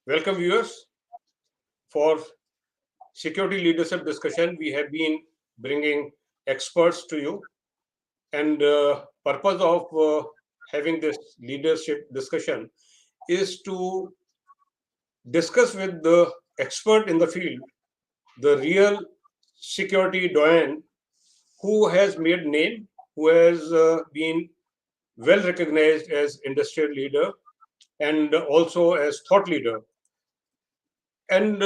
Welcome viewers for security leadership discussion. We have been bringing experts to you, and purpose of having this leadership discussion is to discuss with the expert in the field, the real security doyen who has made name, who has been well recognized as industrial leader and also as thought leader. And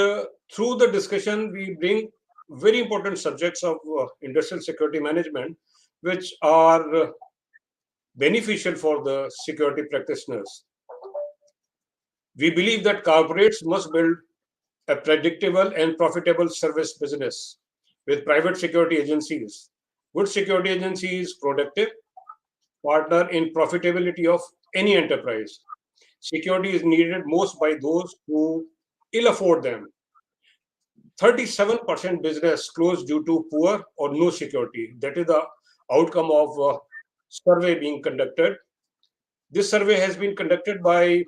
through the discussion, we bring very important subjects of industrial security management, which are beneficial for the security practitioners. We believe that corporates must build a predictable and profitable service business with private security agencies. Good security agency is productive partner in profitability of any enterprise. Security is needed most by those who ill afford them. 37% business closed due to poor or no security. That is the outcome of a survey being conducted. This survey has been conducted by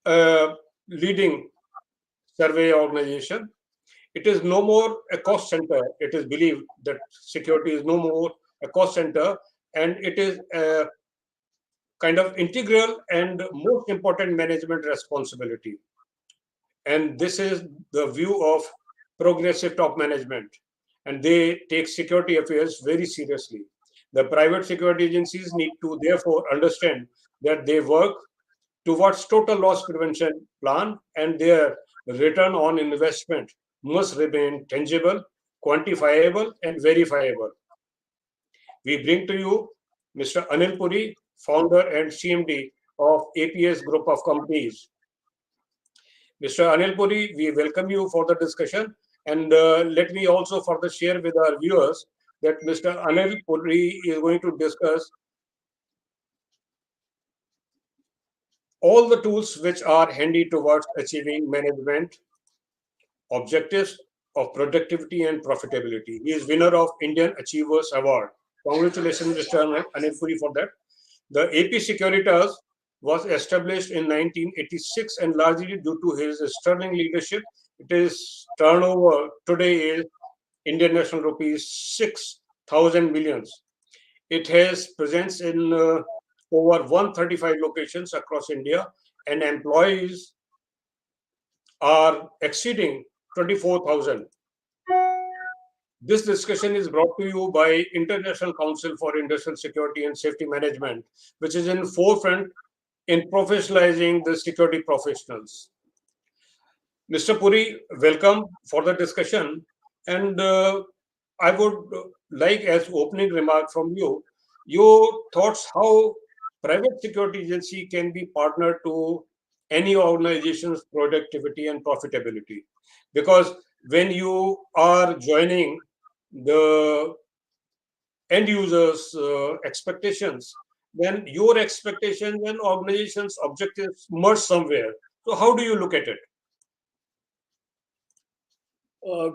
a leading survey organization. It is no more a cost center. It is believed that security is no more a cost center, and it is a kind of integral and most important management responsibility. And this is the view of progressive top management, and they take security affairs very seriously. The private security agencies need to therefore understand that they work towards total loss prevention plan, and their return on investment must remain tangible, quantifiable, and verifiable. We bring to you Mr. Anil Puri, founder and CMD of APS Group of Companies. Mr. Anil Puri, we welcome you for the discussion. And let me also further share with our viewers that Mr. Anil Puri is going to discuss all the tools which are handy towards achieving management objectives of productivity and profitability. He is winner of Indian Achievers Award. Congratulations, Mr. Anil Puri, for that. The AP Securitas was established in 1986, and largely due to his sterling leadership, its turnover today is Indian national rupees 6,000 millions. It has presence in over 135 locations across India, and employees are exceeding 24,000. This discussion is brought to you by International Council for Industrial Security and Safety Management, which is in forefront in professionalizing the security professionals. Mr. Puri, welcome for the discussion. And I would like, as opening remark from you, your thoughts how private security agency can be partner to any organization's productivity and profitability. Because when you are joining the end users' expectations, then your expectations and organization's objectives merge somewhere. So how do you look at it?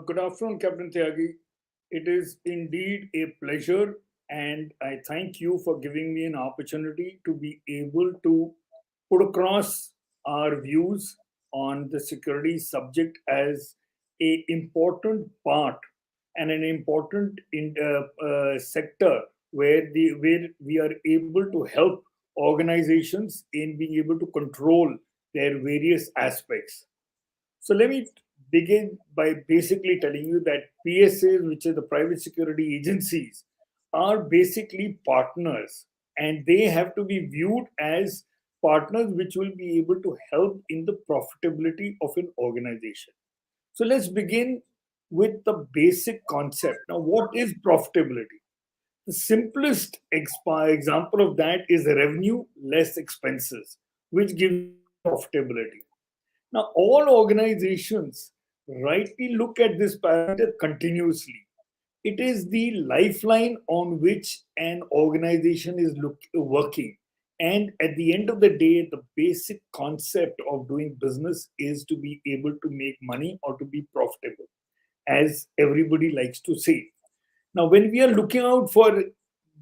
Good afternoon, Captain Tyagi. It is indeed a pleasure, and I thank you for giving me an opportunity to be able to put across our views on the security subject as a important part and an important sector where we are able to help organizations in being able to control their various aspects. So let me begin by basically telling you that PSAs, which are the private security agencies, are basically partners, and they have to be viewed as partners which will be able to help in the profitability of an organization. So let's begin with the basic concept. Now, what is profitability? The simplest example of that is revenue less expenses, which gives profitability. Now, all organizations rightly look at this parameter continuously. It is the lifeline on which an organization is working. And at the end of the day, the basic concept of doing business is to be able to make money or to be profitable, as everybody likes to say. Now, when we are looking out for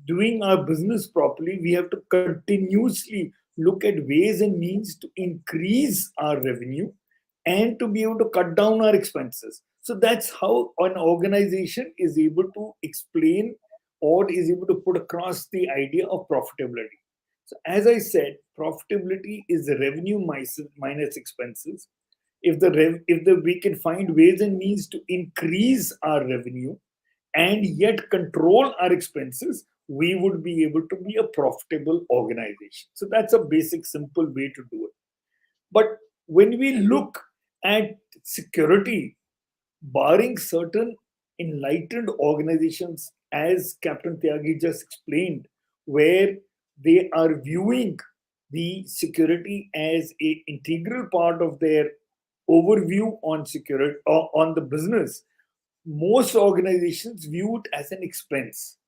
doing our business properly, we have to continuously look at ways and means to increase our revenue and to be able to cut down our expenses. So that's how an organization is able to explain or is able to put across the idea of profitability. So, as I said, profitability is the revenue minus expenses. If we can find ways and means to increase our revenue and yet control our expenses, we would be able to be a profitable organization. So that's a basic, simple way to do it. But when we look at security, barring certain enlightened organizations, as Captain Tyagi just explained, where they are viewing the security as a integral part of their overview on security or on the business, most organizations view it as an expense.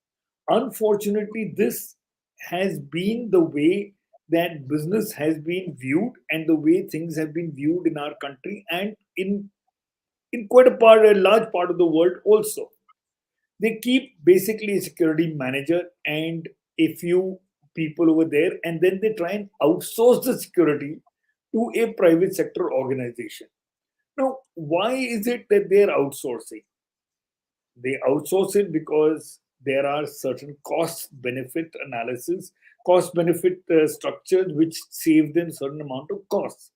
Unfortunately, this has been the way that business has been viewed and the way things have been viewed in our country and in quite a large part of the world also. They keep basically a security manager and a few people over there, and then they try and outsource the security to a private sector organization. Now, why is it that they're outsourcing? They outsource it because there are certain cost benefit analysis, cost benefit structures which save them certain amount of costs.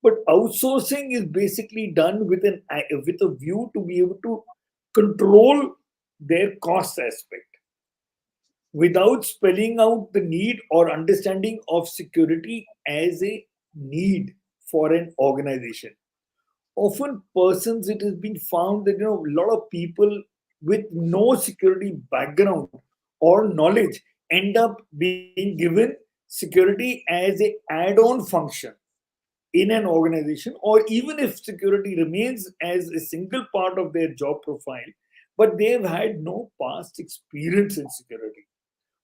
But outsourcing is basically done with a view to be able to control their cost aspect without spelling out the need or understanding of security as a need for an organization. Often persons, it has been found that a lot of people with no security background or knowledge end up being given security as a add-on function in an organization, or even if security remains as a single part of their job profile, but they've had no past experience in security.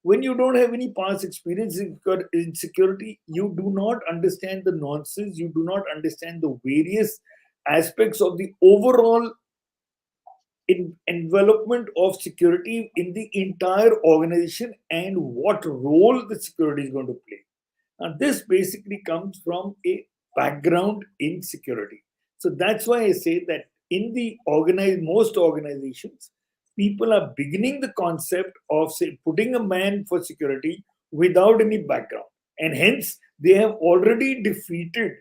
When you don't have any past experience in security, you do not understand the nuances, you do not understand the various aspects of the overall envelopment of security in the entire organization and what role the security is going to play. Now, this basically comes from a background in security. So that's why I say that in the most organizations, people are beginning the concept of say putting a man for security without any background, and hence they have already defeated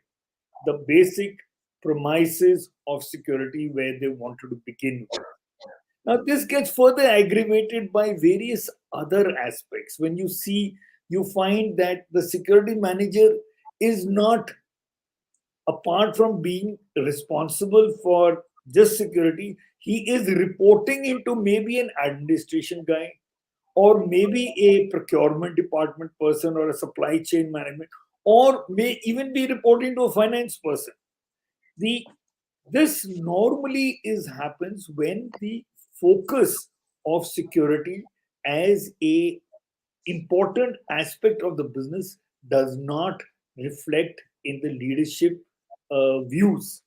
the basic premises of security where they wanted to begin with. Now, this gets further aggravated by various other aspects. When you find that the security manager is not, apart from being responsible for just security, he is reporting into maybe an administration guy or maybe a procurement department person or a supply chain management, or may even be reporting to a finance person. The This normally is happens when the focus of security as a important aspect of the business does not reflect in the leadership views.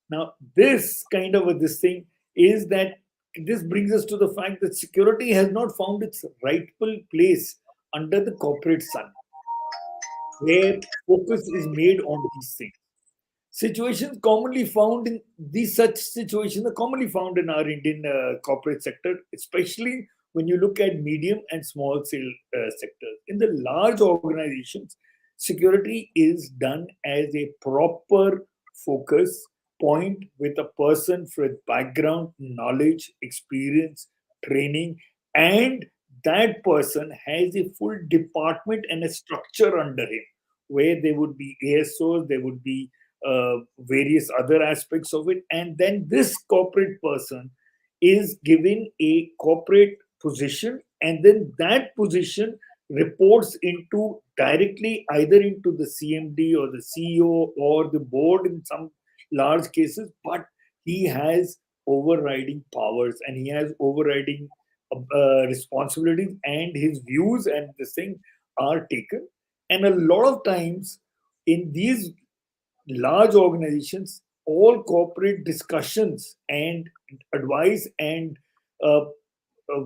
Now, this kind of this thing is that this brings us to the fact that security has not found its rightful place under the corporate sun, where focus is made on these things. Situations commonly found in these such situations are commonly found in our Indian corporate sector, especially when you look at medium and small scale sectors. In the large organizations, security is done as a proper focus point with a person with background, knowledge, experience, training, and that person has a full department and a structure under him where there would be ASOs, there would be various other aspects of it. And then this corporate person is given a corporate position, and then that position reports into directly either into the CMD or the CEO or the board in some large cases, but he has overriding powers and he has overriding responsibilities, and his views and this thing are taken. And a lot of times in these large organizations, all corporate discussions and advice and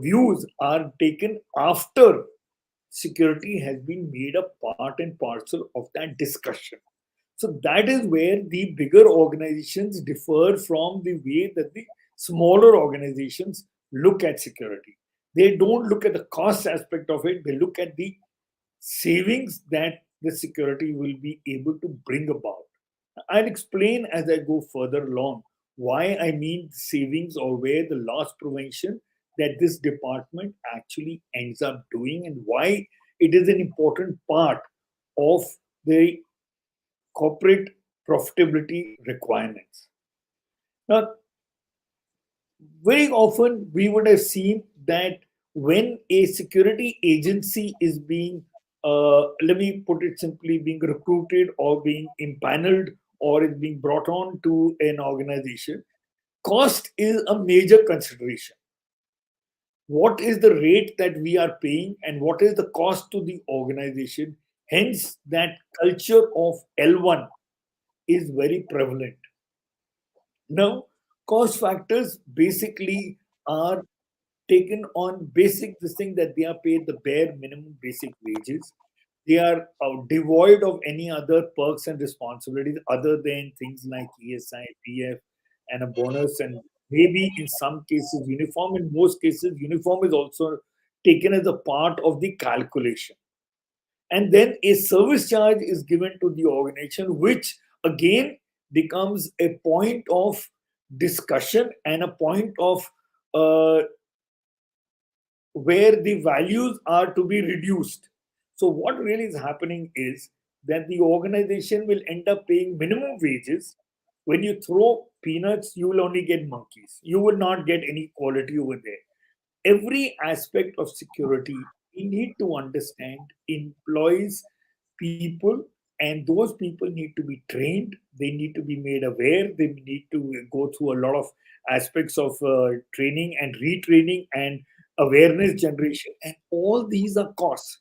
views are taken after security has been made a part and parcel of that discussion. So that is where the bigger organizations differ from the way that the smaller organizations look at security. They don't look at the cost aspect of it, they look at the savings that the security will be able to bring about. I'll explain as I go further along why I mean savings or where the loss prevention that this department actually ends up doing and why it is an important part of the corporate profitability requirements. Now, very often we would have seen that when a security agency is being, let me put it simply, being recruited or being impaneled or is being brought on to an organization, cost is a major consideration. What is the rate that we are paying and what is the cost to the organization? Hence, that culture of L1 is very prevalent. Now, cost factors basically are taken on basic this thing that they are paid the bare minimum basic wages. They are devoid of any other perks and responsibilities other than things like ESI, PF, and a bonus, and maybe in some cases uniform. In most cases, uniform is also taken as a part of the calculation. And then a service charge is given to the organization, which again becomes a point of discussion and a point of uh, where the values are to be reduced. So, what really is happening is that the organization will end up paying minimum wages. When you throw peanuts, you will only get monkeys. You will not get any quality over there. Every aspect of security, we need to understand employs people, and those people need to be trained, they need to be made aware, they need to go through a lot of aspects of training and retraining and awareness generation, and all these are costs.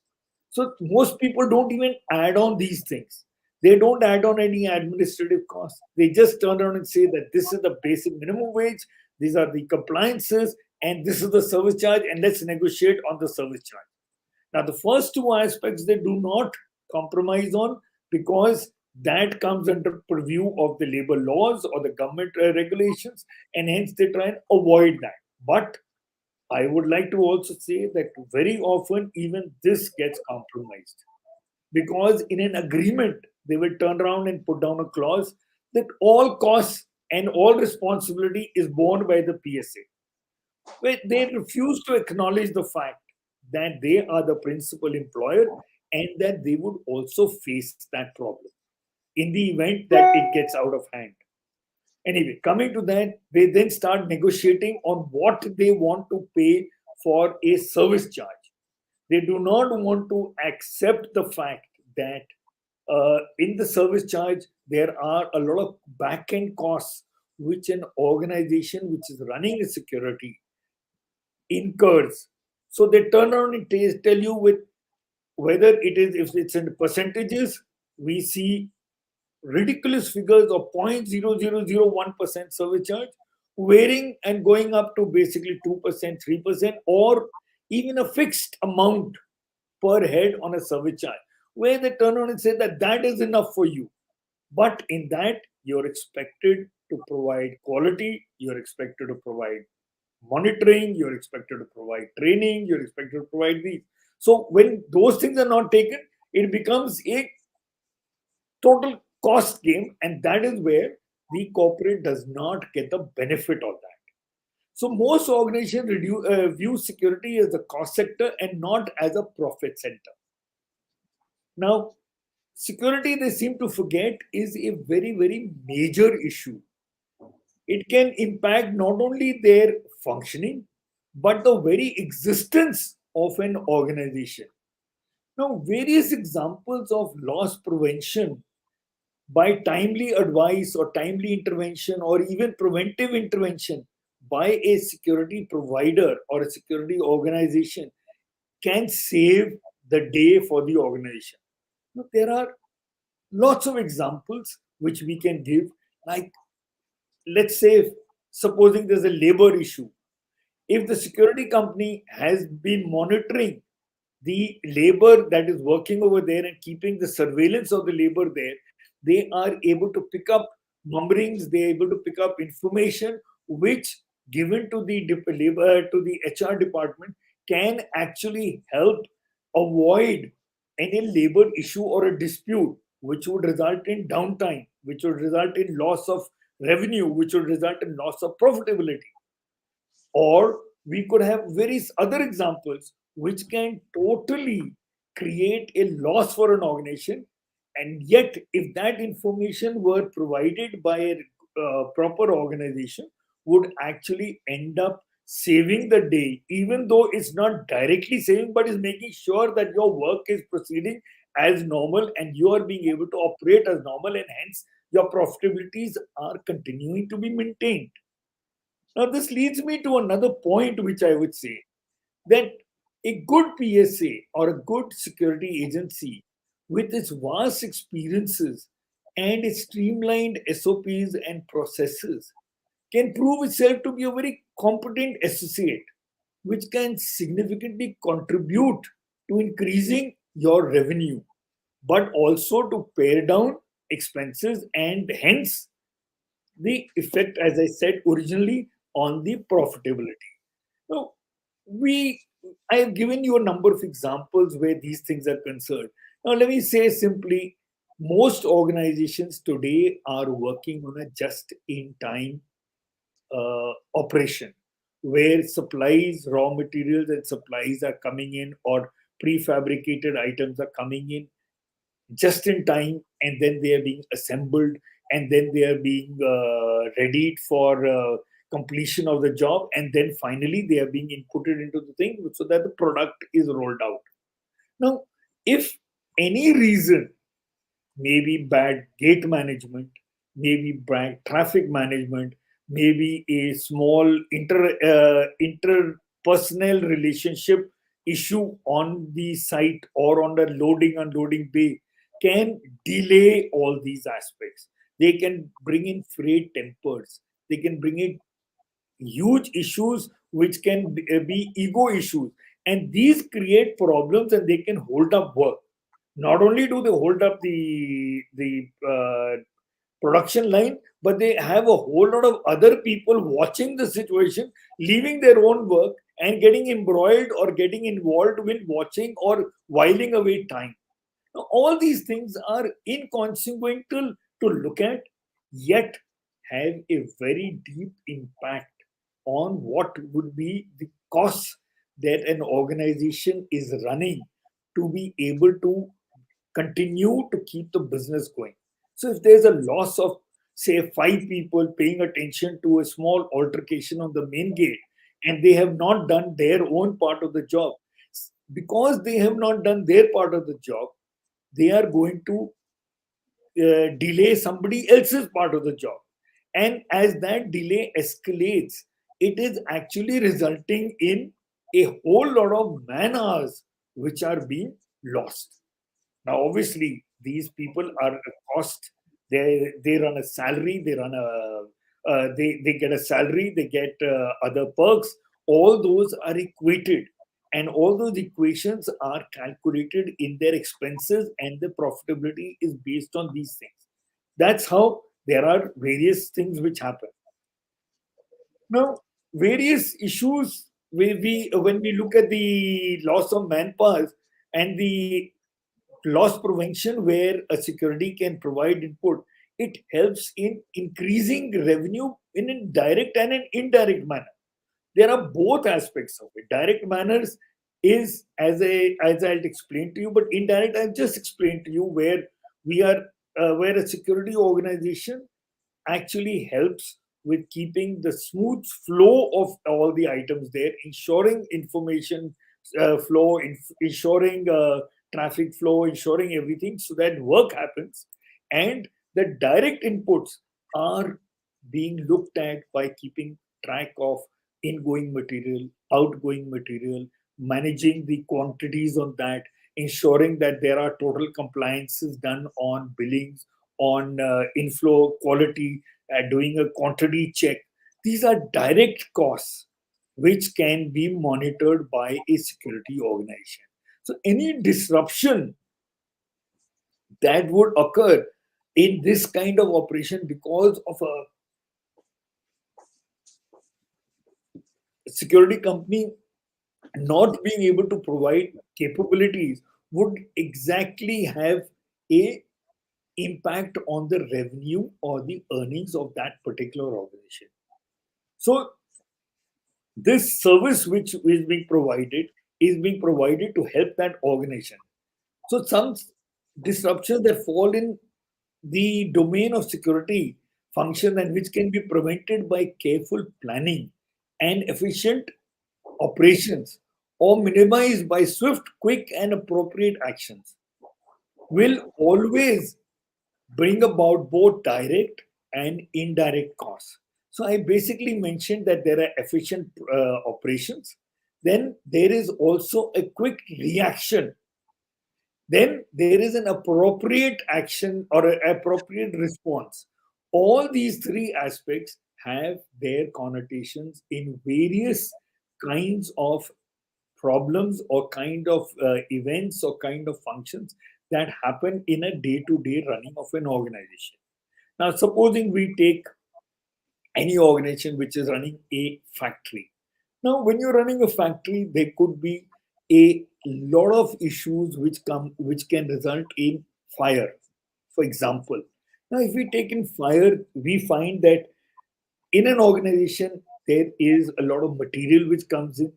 So most people don't even add on these things. They don't add on any administrative costs. They just turn around and say that this is the basic minimum wage, these are the compliances, and this is the service charge, and let's negotiate on the service charge. Now, the first two aspects they do not compromise on because that comes under purview of the labor laws or the government regulations, and hence they try and avoid that. But I would like to also say that very often even this gets compromised because in an agreement they will turn around and put down a clause that all costs and all responsibility is borne by the PSA. Well, they refuse to acknowledge the fact that they are the principal employer and that they would also face that problem in the event that it gets out of hand. Anyway, coming to that, they then start negotiating on what they want to pay for a service charge. They do not want to accept the fact that in the service charge, there are a lot of back end costs which an organization which is running a security incurs. So they turn around and tell you with whether it is if it's in percentages, we see ridiculous figures of 0.0001% service charge, varying and going up to basically 2%, 3%, or even a fixed amount per head on a service charge, where they turn around and say that that is enough for you. But in that, you're expected to provide quality, you're expected to provide monitoring, you're expected to provide training, you're expected to provide these. So when those things are not taken, it becomes a total cost game, and that is where the corporate does not get the benefit of that. So most organizations view security as a cost sector and not as a profit center. Now, security they seem to forget is a very very major issue. It can impact not only their functioning but the very existence of an organization. Now, various examples of loss prevention by timely advice or timely intervention or even preventive intervention by a security provider or a security organization can save the day for the organization. Now, there are lots of examples which we can give, like let's say, supposing there's a labor issue. If the security company has been monitoring the labor that is working over there and keeping the surveillance of the labor there, they are able to pick up numberings, they are able to pick up information which given to the labor to the HR department can actually help avoid any labor issue or a dispute which would result in downtime, which would result in loss of revenue, which would result in loss of profitability. Or we could have various other examples which can totally create a loss for an organization. And yet, if that information were provided by a proper organization, would actually end up saving the day, even though it's not directly saving, but is making sure that your work is proceeding as normal and you are being able to operate as normal, and hence your profitabilities are continuing to be maintained. Now, this leads me to another point, which I would say that a good PSA or a good security agency with its vast experiences and its streamlined SOPs and processes can prove itself to be a very competent associate, which can significantly contribute to increasing your revenue, but also to pare down expenses and hence the effect, as I said originally, on the profitability. Now, we I have given you a number of examples where these things are concerned. Now, let me say simply, most organizations today are working on a just-in-time operation, where supplies, raw materials, and supplies are coming in, or prefabricated items are coming in just in time, and then they are being assembled, and then they are being readied for completion of the job, and then finally they are being inputted into the thing so that the product is rolled out. Now, if any reason, maybe bad gate management, maybe bad traffic management, maybe a small interpersonal relationship issue on the site or on the loading unloading bay can delay all these aspects. They can bring in frayed tempers. They can bring in huge issues which can be ego issues, and these create problems and they can hold up work. Not only do they hold up the production line, but they have a whole lot of other people watching the situation, leaving their own work and getting embroiled or getting involved with watching or whiling away time. Now, all these things are inconsequential to look at, yet have a very deep impact on what would be the costs that an organization is running to be able to continue to keep the business going. So, if there's a loss of, say, five people paying attention to a small altercation on the main gate, and they have not done their own part of the job, because they have not done their part of the job, they are going to delay somebody else's part of the job. And as that delay escalates, it is actually resulting in a whole lot of man hours which are being lost. Now, obviously, these people are a cost. They run a salary. They get a salary. They get other perks. All those are equated, and all those equations are calculated in their expenses, and the profitability is based on these things. That's how there are various things which happen. Now, various issues when we look at the loss of manpower and the loss prevention, where a security can provide input, it helps in increasing revenue in a direct and an indirect manner. There are both aspects of it. Direct manners is as I'll explain to you, but indirect I've just explained to you, where we are where a security organization actually helps with keeping the smooth flow of all the items there, ensuring information flow, ensuring traffic flow, ensuring everything so that work happens. And the direct inputs are being looked at by keeping track of ingoing material, outgoing material, managing the quantities on that, ensuring that there are total compliances done on billings, on inflow quality, doing a quantity check. These are direct costs which can be monitored by a security organization. So any disruption that would occur in this kind of operation because of a security company not being able to provide capabilities would exactly have a impact on the revenue or the earnings of that particular organization. So this service which is being provided to help that organization. So some disruptions that fall in the domain of security function and which can be prevented by careful planning and efficient operations or minimized by swift, quick, and appropriate actions will always bring about both direct and indirect costs. So I basically mentioned that there are efficient operations. Then there is also a quick reaction. Then there is an appropriate action or an appropriate response. All these three aspects have their connotations in various kinds of problems or kind of events or kind of functions that happen in a day-to-day running of an organization. Now, supposing we take any organization which is running a factory. Now, when you're running a factory, there could be a lot of issues which can result in fire. For example, now if we take in fire, we find that in an organization there is a lot of material which comes in,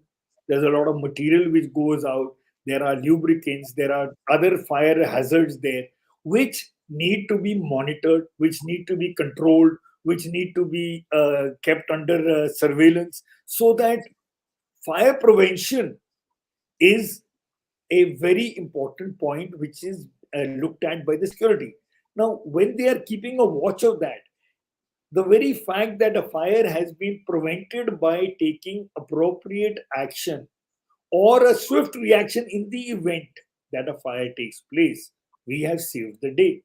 there's a lot of material which goes out, there are lubricants, there are other fire hazards there which need to be monitored, which need to be controlled, which need to be kept under surveillance, so that fire prevention is a very important point which is looked at by the security. Now when they are keeping a watch of that, the very fact that a fire has been prevented by taking appropriate action or a swift reaction in the event that a fire takes place, we have saved the day.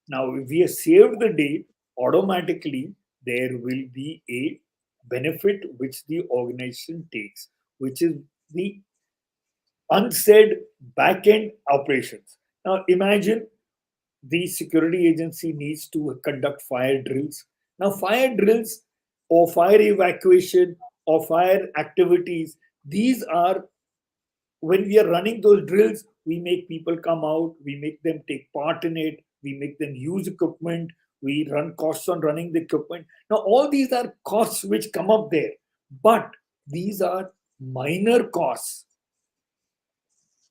Now, if we have saved the day, automatically there will be a benefit which the organization takes, which is the unsaid back end operations. Now, imagine the security agency needs to conduct fire drills. Now, fire drills or fire evacuation or fire activities, these are when we are running those drills, we make people come out, we make them take part in it, we make them use equipment, we run costs on running the equipment. Now, all these are costs which come up there, but these are minor costs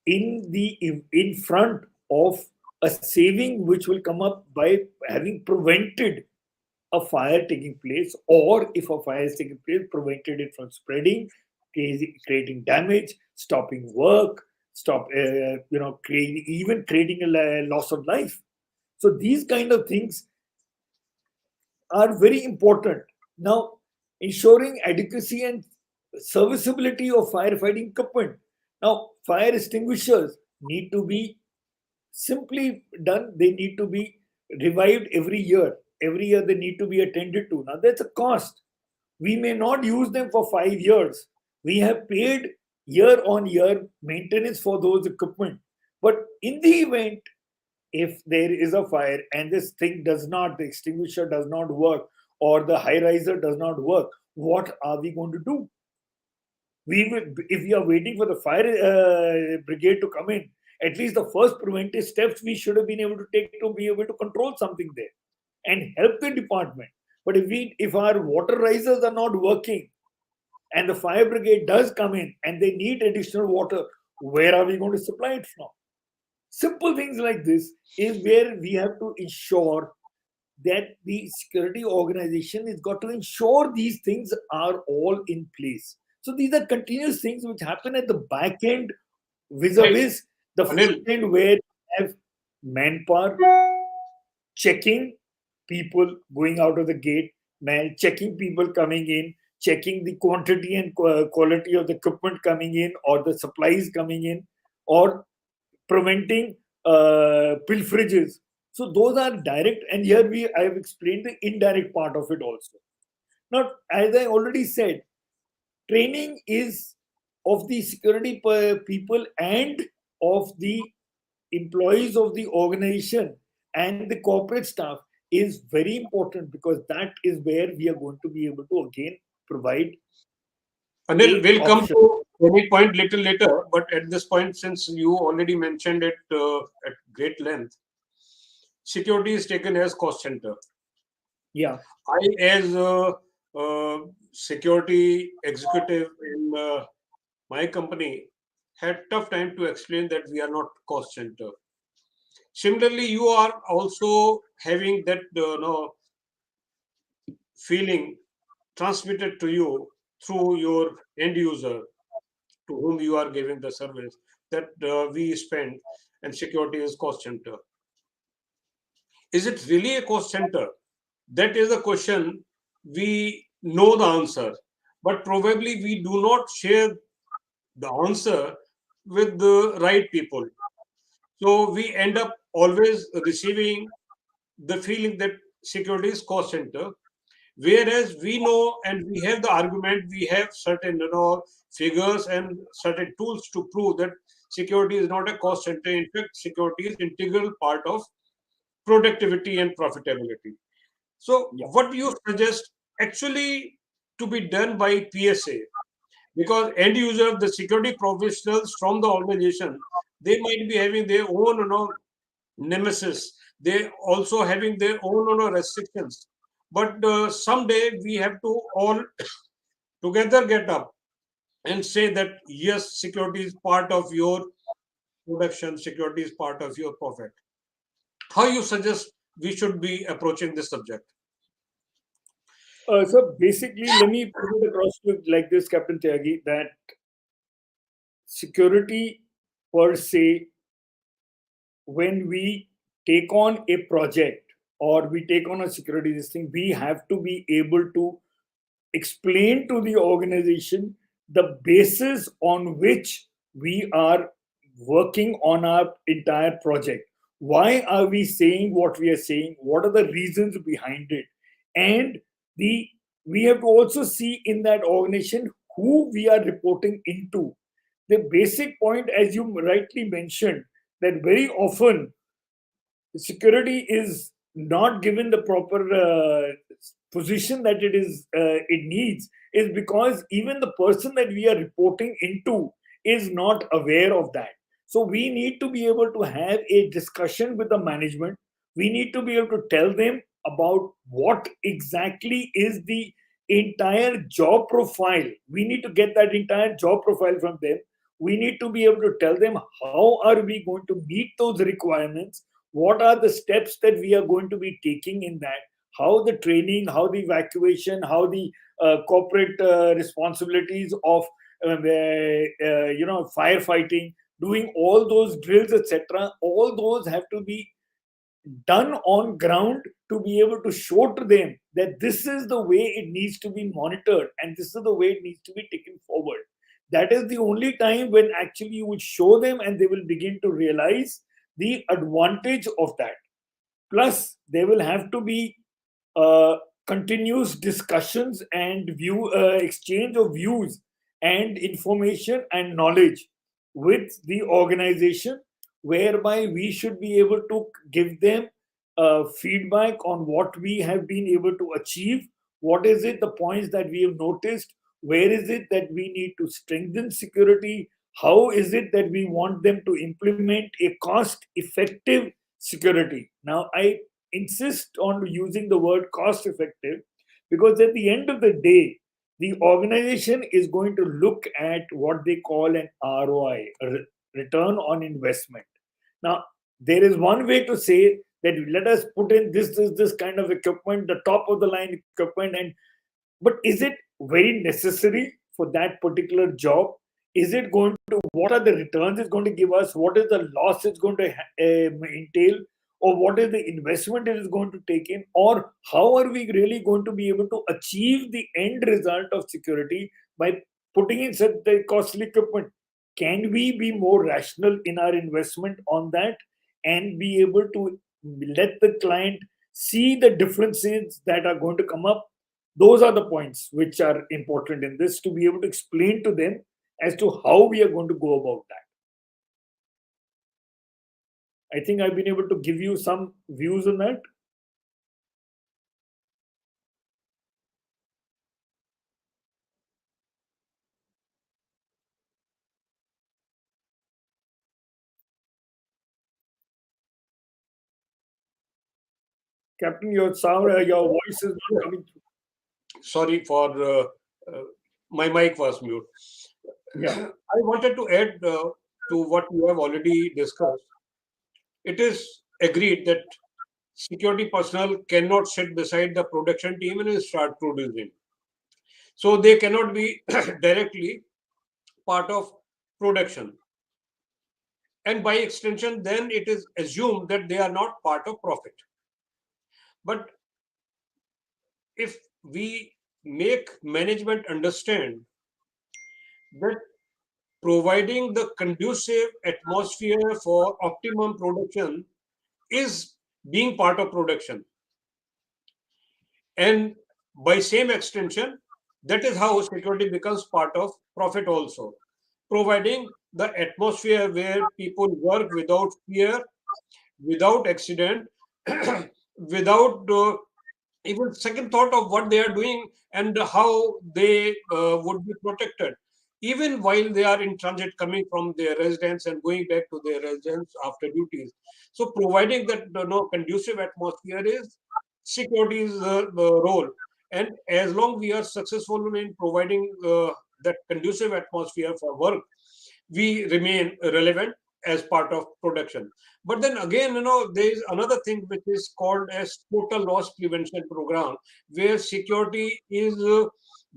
in front of a saving which will come up by having prevented a fire taking place, or if a fire is taking place, prevented it from spreading, creating damage, stopping work, even creating a loss of life. So these kind of things are very important. Now, ensuring adequacy and serviceability of firefighting equipment. Now, fire extinguishers need to be simply done. They need to be revived every year. Every year they need to be attended to. Now, that's a cost. We may not use them for 5 years. We have paid year on year maintenance for those equipment. But in the event, if there is a fire and this thing does not, the extinguisher does not work, or the high riser does not work, what are we going to do? If we are waiting for the fire brigade to come in, at least the first preventive steps we should have been able to take to be able to control something there and help the department. But if our water risers are not working and the fire brigade does come in and they need additional water, where are we going to supply it from? Simple things like this is where we have to ensure that the security organization has got to ensure these things are all in place. So these are continuous things which happen at the back end vis-a-vis the Anil, front end, where you have manpower checking people going out of the gate, man, checking people coming in, checking the quantity and quality of the equipment coming in or the supplies coming in, or preventing pilferages. So those are direct, and here I have explained the indirect part of it also. Now, as I already said, training is of the security people and of the employees of the organization and the corporate staff is very important, because that is where we are going to be able to again provide Anil, a we'll come option. to any point little later, but at this point, since you already mentioned it at great length, security is taken as cost center. Yeah. I, as a, security executive in my company, had tough time to explain that we are not cost center. Similarly, you are also having that feeling transmitted to you through your end user to whom you are giving the service that we spend and security is cost center. Is it really a cost center? That is a question we know the answer, but probably we do not share the answer with the right people. So we end up always receiving the feeling that security is cost center, whereas we know and we have the argument, we have certain figures and certain tools to prove that security is not a cost center. In fact, security is integral part of productivity and profitability. So, Yeah. what do you suggest actually to be done by PSA? Because end user, the security professionals from the organization, they might be having their own, nemesis. They also having their own, restrictions. But someday we have to all together get up and say that yes, security is part of your production, security is part of your profit. How you suggest we should be approaching this subject? So basically, let me put it across to you like this, Captain Tyagi, that security per se, when we take on a project or we take on a security this thing, we have to be able to explain to the organization the basis on which we are working on our entire project. Why are we saying what we are saying? What are the reasons behind it? And the we have to also see in that organization who we are reporting into. The basic point, as you rightly mentioned, that very often security is not given the proper position that it needs, is because even the person that we are reporting into is not aware of that. So we need to be able to have a discussion with the management. We need to be able to tell them about what exactly is the entire job profile. We need to get that entire job profile from them. We need to be able to tell them how are we going to meet those requirements, what are the steps that we are going to be taking in that, how the training, how the evacuation, how the corporate responsibilities of firefighting, doing all those drills, etc. All those have to be done on ground to be able to show to them that this is the way it needs to be monitored and this is the way it needs to be taken forward. That is the only time when actually you will show them and they will begin to realize the advantage of that. Plus, there will have to be uh, continuous discussions and view exchange of views and information and knowledge with the organization, whereby we should be able to give them feedback on what we have been able to achieve, what is it the points that we have noticed, where is it that we need to strengthen security, how is it that we want them to implement a cost effective security. Now I insist on using the word cost effective, because at the end of the day, the organization is going to look at what they call an ROI, return on investment. Now, there is one way to say that let us put in this kind of equipment, the top of the line equipment, and but is it very necessary for that particular job? Is it going to, what are the returns it's going to give us? What is the loss it's going to entail? Or what is the investment it is going to take in? Or how are we really going to be able to achieve the end result of security by putting in such the costly equipment? Can we be more rational in our investment on that and be able to let the client see the differences that are going to come up? Those are the points which are important in this, to be able to explain to them as to how we are going to go about that. I think I've been able to give you some views on that. Captain, your sound, your voice is not coming through. Sorry for my mic was mute. Yeah. I wanted to add to what you have already discussed. It is agreed that security personnel cannot sit beside the production team and start producing. So they cannot be directly part of production. And by extension, then it is assumed that they are not part of profit. But if we make management understand that providing the conducive atmosphere for optimum production is being part of production, and by same extension, that is how security becomes part of profit also, providing the atmosphere where people work without fear, without accident, without even second thought of what they are doing and how they would be protected, even while they are in transit coming from their residence and going back to their residence after duties. So providing that conducive atmosphere is security's role, and as long we are successful in providing that conducive atmosphere for work, we remain relevant as part of production. But then again, there is another thing which is called as total loss prevention program, where security is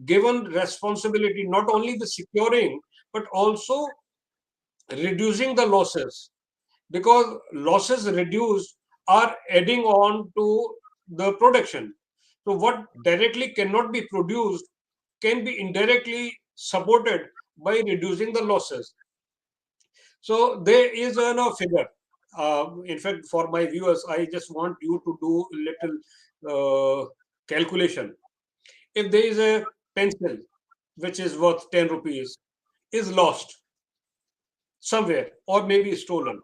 given responsibility not only the securing but also reducing the losses, because losses reduced are adding on to the production. So what directly cannot be produced can be indirectly supported by reducing the losses. So there is a figure. In fact, for my viewers, I just want you to do a little calculation. If there is a pencil which is worth 10 rupees, is lost somewhere or maybe stolen,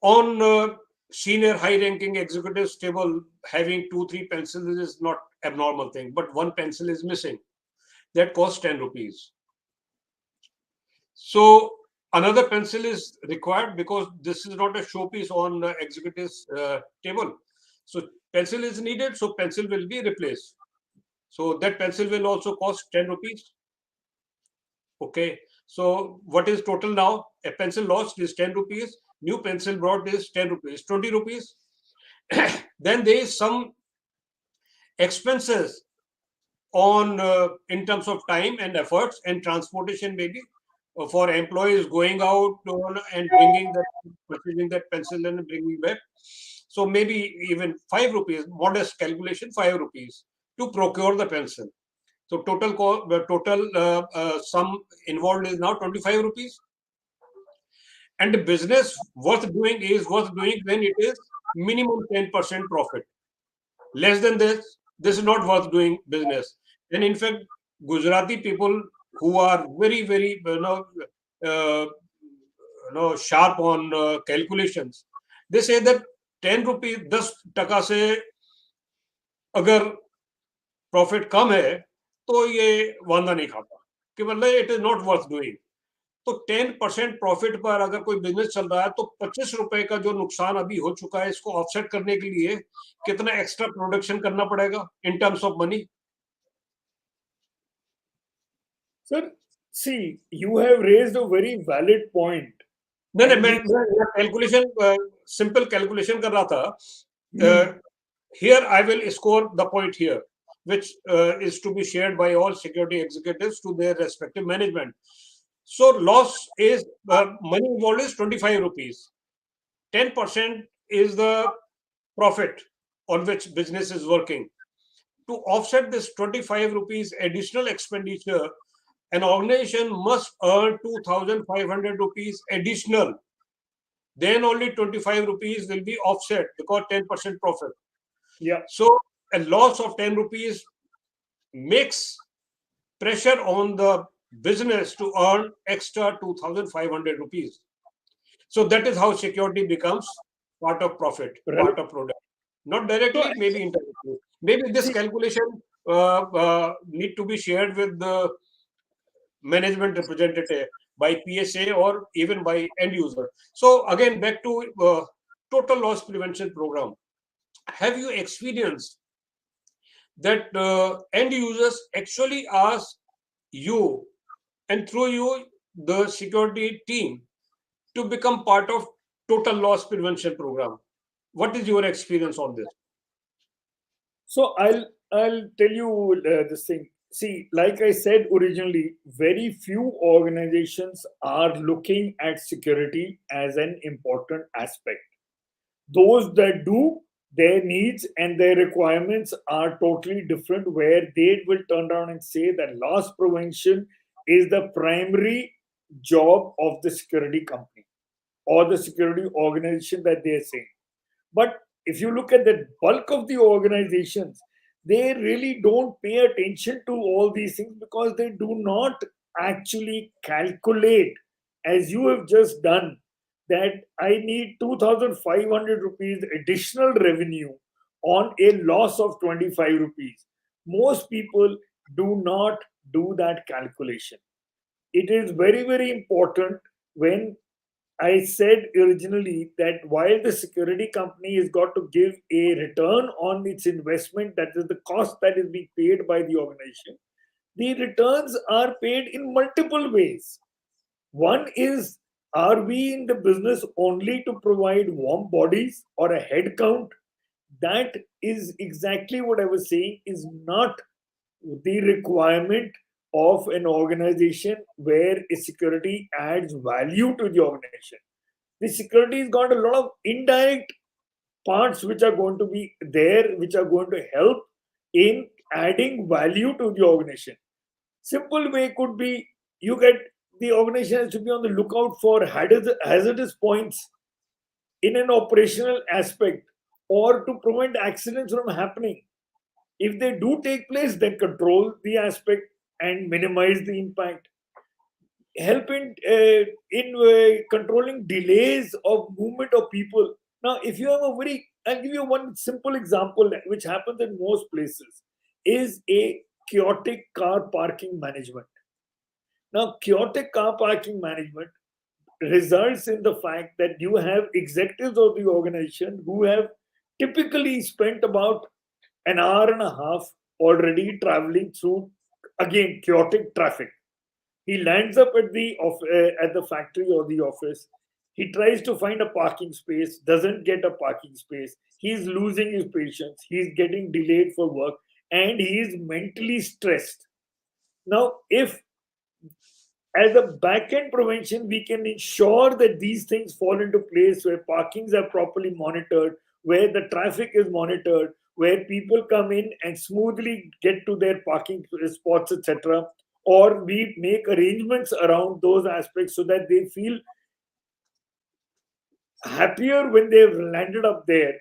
on senior high-ranking executives table, having 2 3 pencils is not abnormal thing, but one pencil is missing. That costs 10 rupees. So another pencil is required because this is not a showpiece on executive's table. So pencil is needed, so pencil will be replaced. So that pencil will also cost 10 rupees. Okay. So what is total now? A pencil lost is 10 rupees. New pencil brought is 10 rupees, 20 rupees. Then there is some expenses on in terms of time and efforts and transportation, maybe for employees going out and bringing that, purchasing that pencil and bringing back. So maybe even 5 rupees, modest calculation, 5 rupees to procure the pencil. So total sum involved is now 25 rupees. And the business worth doing is worth doing when it is minimum 10% profit. Less than this is not worth doing business. And in fact, Gujarati people who are very, very, uh, sharp on calculations, they say that 10 rupees, 10 टका से अगर profit कम है तो ये वांदा नहीं खाता, कि मतलब it is not worth doing. तो 10% प्रॉफिट पर अगर कोई बिजनेस चल रहा है तो 25 रुपए का जो नुकसान अभी हो चुका है, इसको ऑफसेट करने के लिए कितना एक्स्ट्रा प्रोडक्शन करना पड़ेगा in terms of money. Sir, see, you have raised a very valid point. नहीं नहीं, And मैं कैलकुलेशन, सिंपल कैलकुलेशन कर रहा था. Hmm. Here I will score the point here, which is to be shared by all security executives to their respective management. So loss is money involved is 25 rupees. 10% is the profit on which business is working. To offset this 25 rupees additional expenditure, an organization must earn 2,500 rupees additional. Then only 25 rupees will be offset because 10% profit. Yeah. So a loss of 10 rupees makes pressure on the business to earn extra 2,500 rupees. So that is how security becomes part of profit, Right. part of product. Not So, directly, maybe indirectly. Maybe this see, calculation need to be shared with the management representative by PSA or even by end user. So again, back to total loss prevention program. Have you experienced that end users actually ask you and through you the security team to become part of total loss prevention program? What is your experience on this? so I'll tell you this thing. See, like I said originally, very few organizations are looking at security as an important aspect. Those that do, their needs and their requirements are totally different, where they will turn around and say that loss prevention is the primary job of the security company or the security organization that they're saying. But if you look at the bulk of the organizations, they really don't pay attention to all these things because they do not actually calculate, as you have just done, that I need 2,500 rupees additional revenue on a loss of 25 rupees. Most people do not do that calculation. It is very, very important when I said originally that while the security company has got to give a return on its investment, that is the cost that is being paid by the organization, the returns are paid in multiple ways. One is, are we in the business only to provide warm bodies or a head count? That is exactly what I was saying, is not the requirement of an organization where a security adds value to the organization. The security has got a lot of indirect parts which are going to be there, which are going to help in adding value to the organization. Simple way could be, you get, the organization has to be on the lookout for hazardous points in an operational aspect or to prevent accidents from happening. If they do take place, then control the aspect and minimize the impact. Help in controlling delays of movement of people. Now, if you have a very, I'll give you one simple example which happens in most places, is a chaotic car parking management. Now, chaotic car parking management results in the fact that you have executives of the organization who have typically spent about an hour and a half already traveling through, again, chaotic traffic. He lands up at the factory or the office. He tries to find a parking space, doesn't get a parking space. He's losing his patience. He's getting delayed for work, and he is mentally stressed. Now, if as a back end prevention, we can ensure that these things fall into place where parkings are properly monitored, where the traffic is monitored, where people come in and smoothly get to their parking spots, etc. Or we make arrangements around those aspects so that they feel happier when they've landed up there.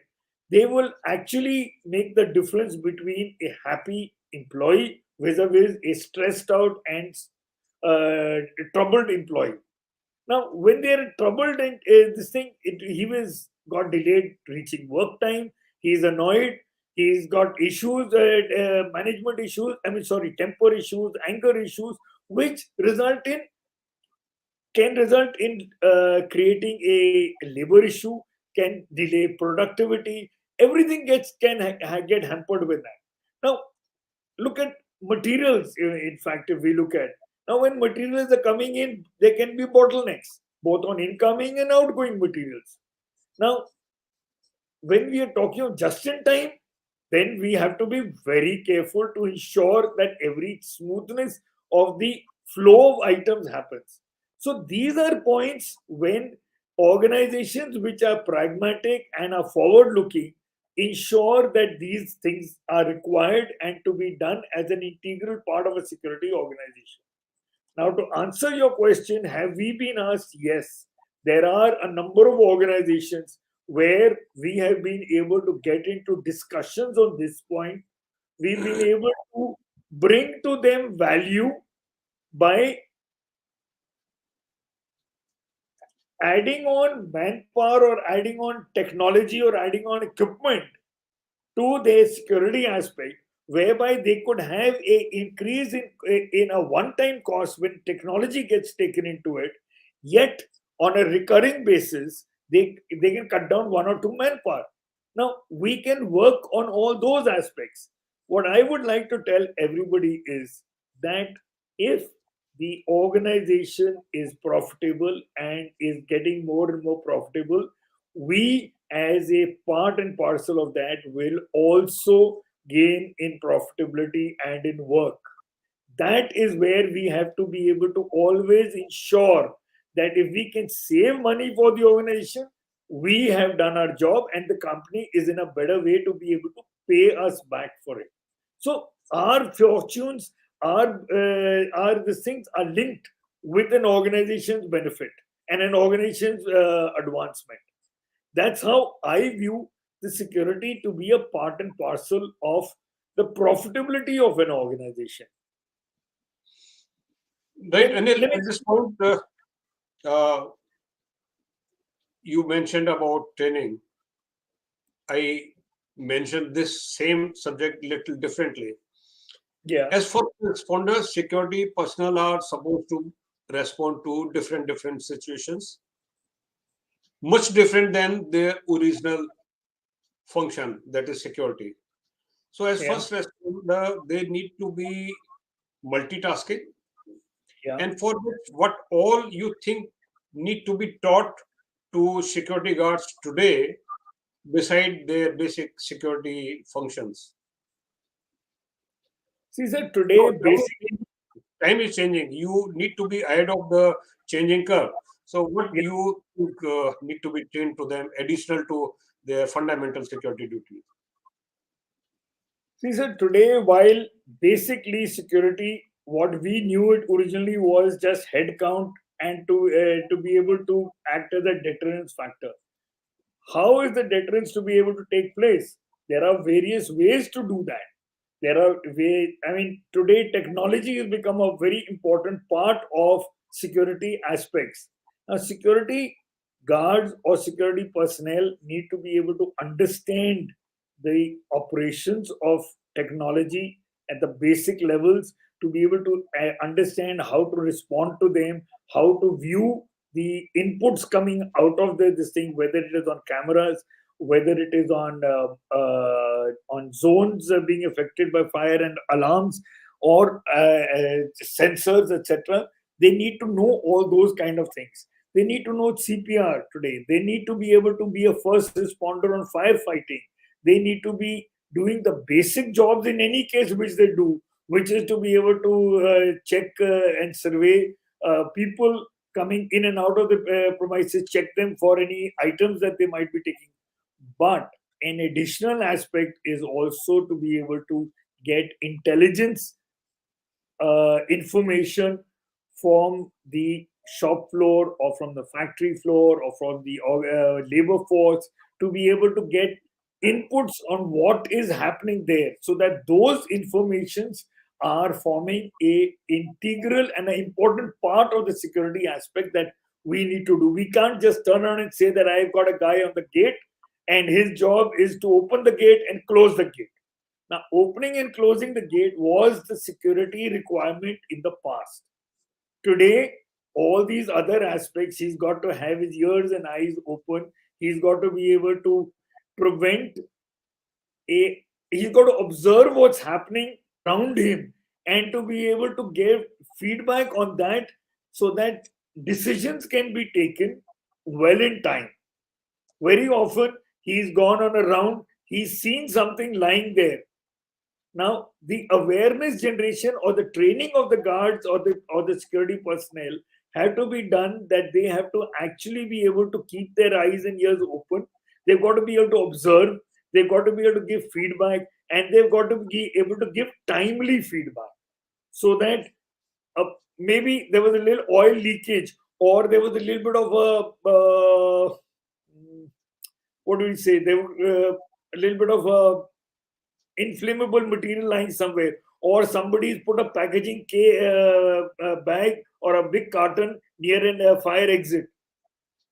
They will actually make the difference between a happy employee vis-a-vis a stressed out and troubled employee. Now, when they're troubled and he was got delayed reaching work time. He's annoyed. He's got issues, management issues. I mean, sorry, temper issues, anger issues, which can result in creating a labor issue, can delay productivity. Everything get hampered with that. Now, look at materials. In fact, if we look at now, when materials are coming in, there can be bottlenecks both on incoming and outgoing materials. Now, when we are talking of just in time, then we have to be very careful to ensure that every smoothness of the flow of items happens. So these are points when organizations which are pragmatic and are forward looking ensure that these things are required and to be done as an integral part of a security organization. Now, to answer your question, have we been asked? Yes. There are a number of organizations where we have been able to get into discussions on this point. We've been able to bring to them value by adding on manpower or adding on technology or adding on equipment to their security aspect, whereby they could have a increase in a one-time cost when technology gets taken into it, yet on a recurring basis they can cut down one or two manpower. Now we can work on all those aspects. What I would like to tell everybody is that if the organization is profitable and is getting more and more profitable, we as a part and parcel of that will also gain in profitability and in work. That is where we have to be able to always ensure that if we can save money for the organization, we have done our job and the company is in a better way to be able to pay us back for it. So our fortunes, our these things are linked with an organization's benefit and an organization's advancement. That's how I view the security to be a part and parcel of the profitability of an organization. Right, Anil, Let me at this point, uh, you mentioned about training. I mentioned this same subject little differently. yeah, As for responders, security personnel are supposed to respond to different situations, much different than their original function, that is security. So, as yeah, first responder, they need to be multitasking, yeah. and for which, what all you think need to be taught to security guards today, beside their basic security functions. See, sir, No, today basically, time is changing. You need to be ahead of the changing curve. So, what yeah. you think, need to be trained to them, additional to their fundamental security duties? See, sir, today while basically security, what we knew it originally was just head count and to be able to act as a deterrence factor. How is the deterrence to be able to take place? There are various ways to do that. There are way. I mean, today technology has become a very important part of security aspects. Now, security guards or security personnel need to be able to understand the operations of technology at the basic levels, to be able to understand how to respond to them, how to view the inputs coming out of this thing, whether it is on cameras, whether it is on zones being affected by fire and alarms, or sensors, etc. They need to know all those kind of things. They need to know CPR today. They need to be able to be a first responder on firefighting. They need to be doing the basic jobs in any case which they do, which is to be able to check and survey people coming in and out of the premises, check them for any items that they might be taking. But an additional aspect is also to be able to get intelligence information from the shop floor or from the factory floor or from the labor force, to be able to get inputs on what is happening there, so that those informations are forming a integral and an important part of the security aspect that we need to do. We can't just turn around and say that I've got a guy on the gate and his job is to open the gate and close the gate. Now, opening and closing the gate was the security requirement in the past. Today, all these other aspects, he's got to have his ears and eyes open. He's got to be able to prevent a, he's got to observe what's happening around him and to be able to give feedback on that, so that decisions can be taken well in time. Very often, he's gone on a round, he's seen something lying there. Now, the awareness generation or the training of the guards or the security personnel have to be done, that they have to actually be able to keep their eyes and ears open. They've got to be able to observe. They've got to be able to give feedback, and they've got to be able to give timely feedback, so that maybe there was a little oil leakage, or there was a little bit of what do we say? There were a little bit of a inflammable material lying somewhere, or somebody's put a packaging bag or a big carton near a fire exit.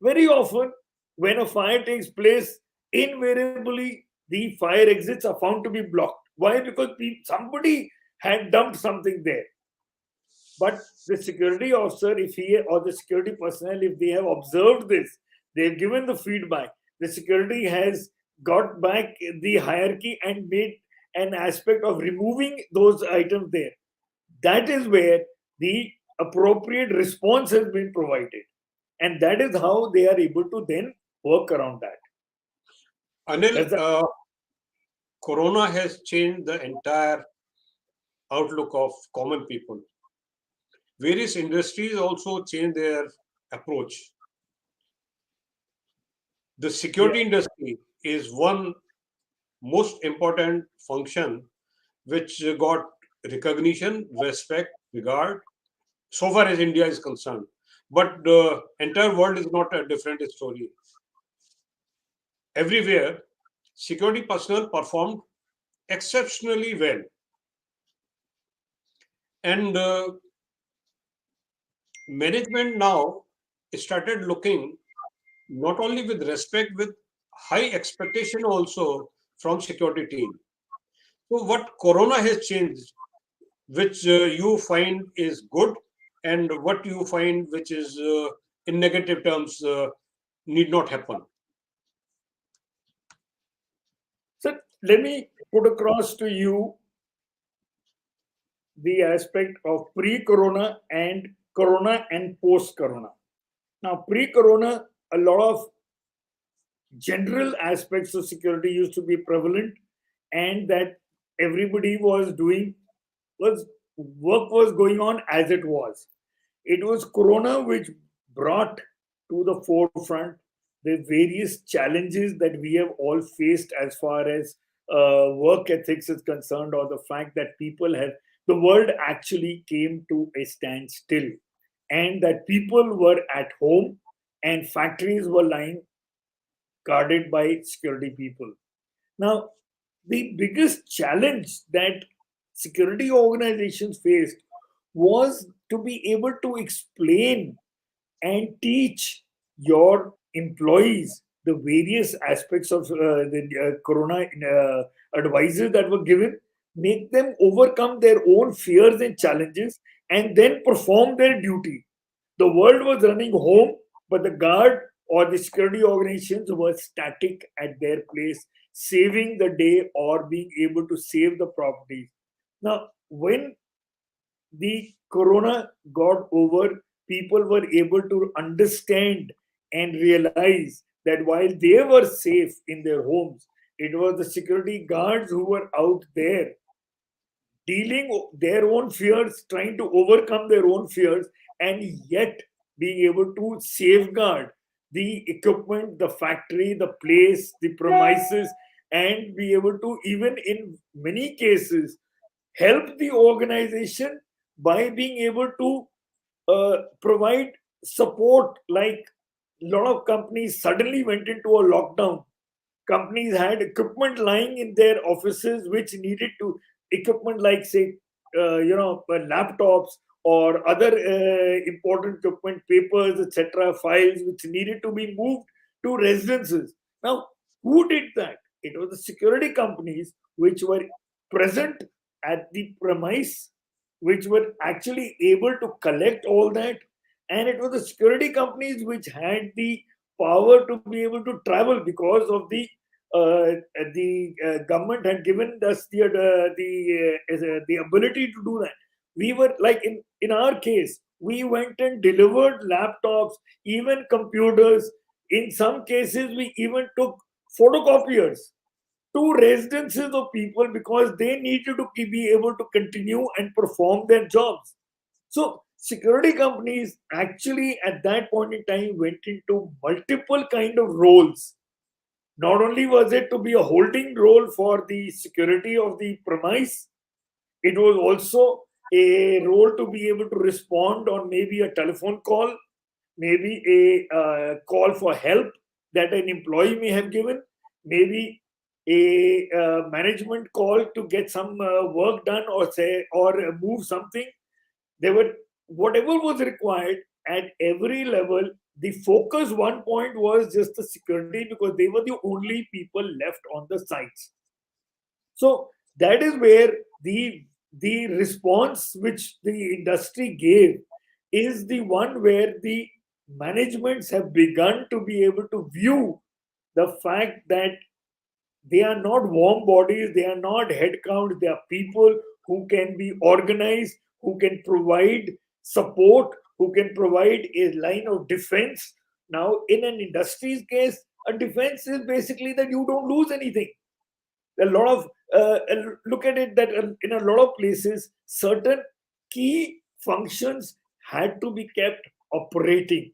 Very often, when a fire takes place, invariably the fire exits are found to be blocked. Why? Because somebody had dumped something there. But the security officer, if he or the security personnel, if they have observed this, they've given the feedback. The security has got back the hierarchy and made an aspect of removing those items there. That is where the appropriate response has been provided. And that is how they are able to then work around that. Anil, That's the, Corona has changed the entire outlook of common people. Various industries also change their approach. The yeah. security industry is one most important function which got recognition, respect, regard, so far as India is concerned. But the entire world is not a different story. Everywhere, security personnel performed exceptionally well. And management now started looking not only with respect, with high expectation also from security team. So what Corona has changed, which you find is good, and what you find which is in negative terms need not happen. So let me put across to you the aspect of pre-corona and post-corona. Now, pre-corona, a lot of general aspects of security used to be prevalent, and that everybody was doing was work was going on as it was. It was corona which brought to the forefront the various challenges that we have all faced as far as work ethics is concerned, or the fact that people have the world actually came to a standstill, and that people were at home and factories were lying guarded by security people. Now, the biggest challenge that security organizations faced was to be able to explain and teach your employees the various aspects of the corona advices that were given, make them overcome their own fears and challenges, and then perform their duty. The world was running home, but the guard or the security organizations were static at their place, saving the day or being able to save the properties. Now, when the corona got over, people were able to understand and realize that while they were safe in their homes, it was the security guards who were out there dealing their own fears, trying to overcome their own fears, and yet being able to safeguard the equipment, the factory, the place, the premises, and be able to, even in many cases, help the organization by being able to provide support. Like a lot of companies suddenly went into a lockdown. Companies had equipment lying in their offices which needed to equipment like, say, laptops or other important equipment, papers, etc., files which needed to be moved to residences. Now, who did that? It was the security companies which were present at the premise, which were actually able to collect all that, and it was the security companies which had the power to be able to travel, because of the government had given us the ability to do that. We were like, in our case, we went and delivered laptops, even computers. In some cases, we even took photocopiers to residences of people because they needed to be able to continue and perform their jobs. So security companies actually at that point in time went into multiple kind of roles. Not only was it to be a holding role for the security of the premise, it was also a role to be able to respond on maybe a telephone call, maybe a call for help that an employee may have given, maybe a management call to get some work done, or say, or move something. They were, whatever was required at every level. The focus one point was just the security, because they were the only people left on the sites. So that is where the response which the industry gave is the one where the managements have begun to be able to view the fact that they are not warm bodies, they are not head count, they are people who can be organized, who can provide support, who can provide a line of defense. Now, in an industry's case, a defense is basically that you don't lose anything. A lot of look at it that in a lot of places, certain key functions had to be kept operating.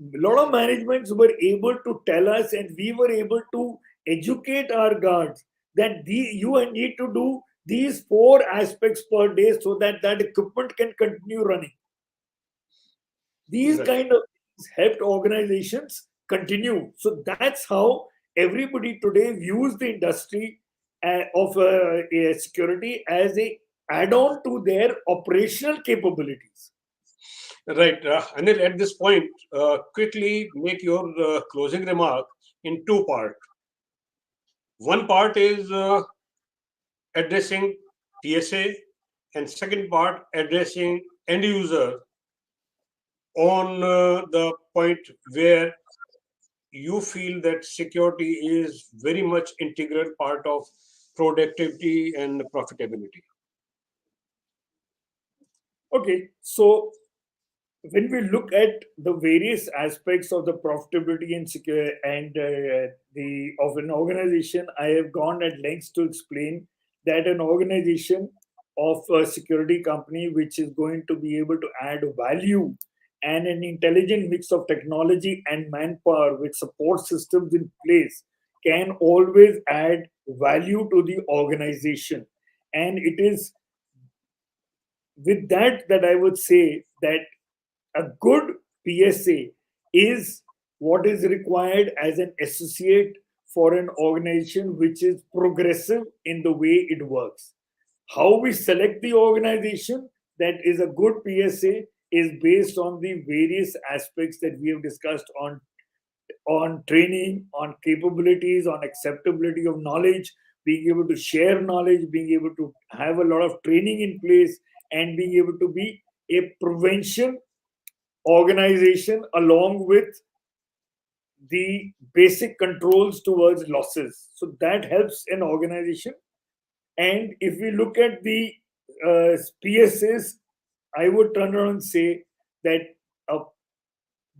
A lot of managements were able to tell us, and we were able to educate our guards that you need to do these four aspects per day so that that equipment can continue running. These Right. kind of things helped organizations continue. So that's how everybody today views the industry of security as a add-on to their operational capabilities. Right. Anil, at this point, quickly make your closing remark in two parts. One part is addressing PSA, and second part addressing end user on the point where you feel that security is very much integral part of productivity and profitability. Okay, so when we look at the various aspects of the profitability and secure and the of an organization, I have gone at lengths to explain that an organization of a security company which is going to be able to add value and an intelligent mix of technology and manpower with support systems in place can always add value to the organization. And it is with that I would say that a good PSA is what is required as an associate for an organization which is progressive in the way it works. How we select the organization that is a good PSA is based on the various aspects that we have discussed on training, on capabilities, on acceptability of knowledge, being able to share knowledge, being able to have a lot of training in place, and being able to be a prevention organization along with the basic controls towards losses. So that helps an organization. And if we look at the PSAs, I would turn around and say that a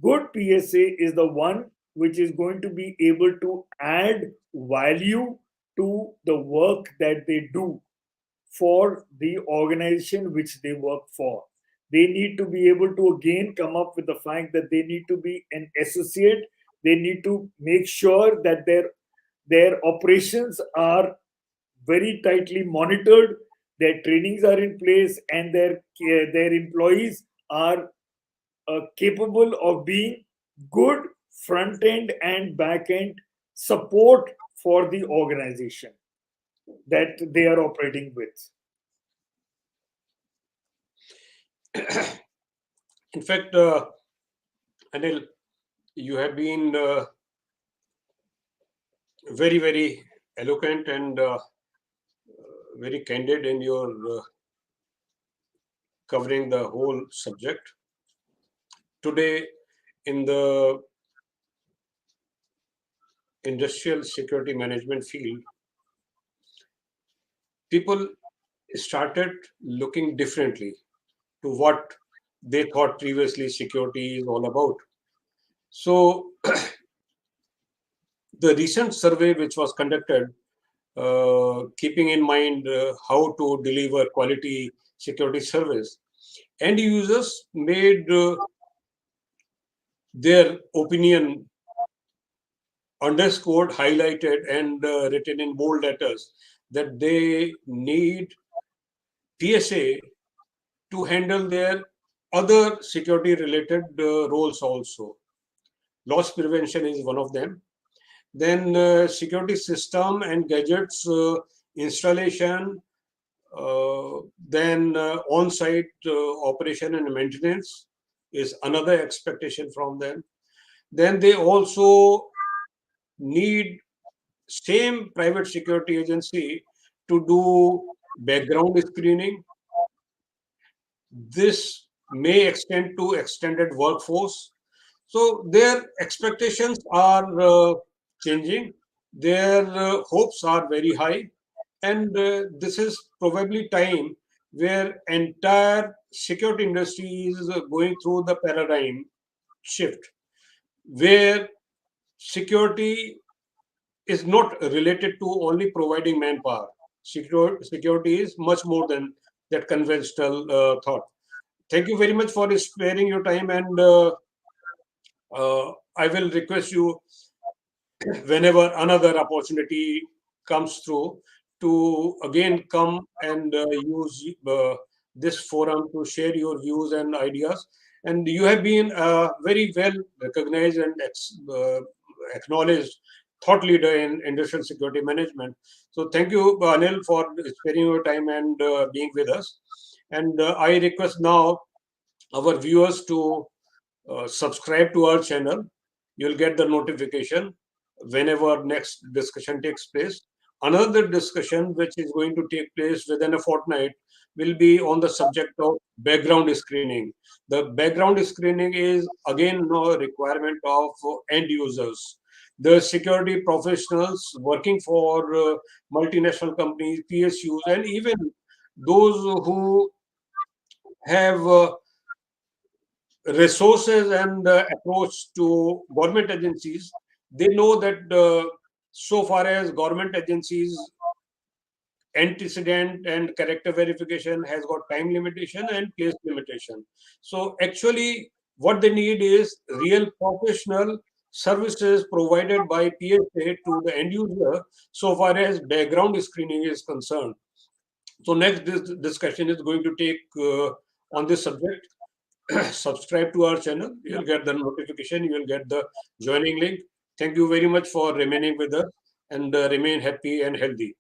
good PSA is the one which is going to be able to add value to the work that they do for the organization which they work for. They need to be able to again come up with the fact that they need to be an associate. They need to make sure that their operations are very tightly monitored, their trainings are in place, and their employees are capable of being good front end and back end support for the organization that they are operating with. In fact, Anil, you have been very, very eloquent and very candid in your covering the whole subject. Today, in the industrial security management field, people started looking differently to what they thought previously security is all about. So, the recent survey which was conducted, keeping in mind how to deliver quality security service, end users made their opinion underscored, highlighted, and written in bold letters that they need PSA to handle their other security related roles also. Loss prevention is one of them. then security system and gadgets installation, then on-site operation and maintenance is another expectation from them. Then they also need same private security agency to do background screening. This may extend to extended workforce. So their expectations are changing. Their hopes are very high, and this is probably time where entire security industry is going through the paradigm shift, where security is not related to only providing manpower. Security is much more than that conventional thought. Thank you very much for sparing your time, and I will request you whenever another opportunity comes through to again come and use this forum to share your views and ideas. And you have been very well recognized and acknowledged thought leader in industrial security management. So thank you, Anil, for sparing your time and being with us. And I request now our viewers to subscribe to our channel. You'll get the notification whenever next discussion takes place. Another discussion, which is going to take place within a fortnight, will be on the subject of background screening. The background screening is again no requirement of end users. The security professionals working for multinational companies, PSUs, and even those who have resources and approach to government agencies, they know that so far as government agencies antecedent and character verification has got time limitation and place limitation. So actually what they need is real professional services provided by PSA to the end user so far as background screening is concerned. So next this discussion is going to take on this subject. Subscribe to our channel. You'll get the notification. You will get the joining link. Thank you very much for remaining with us, and remain happy and healthy.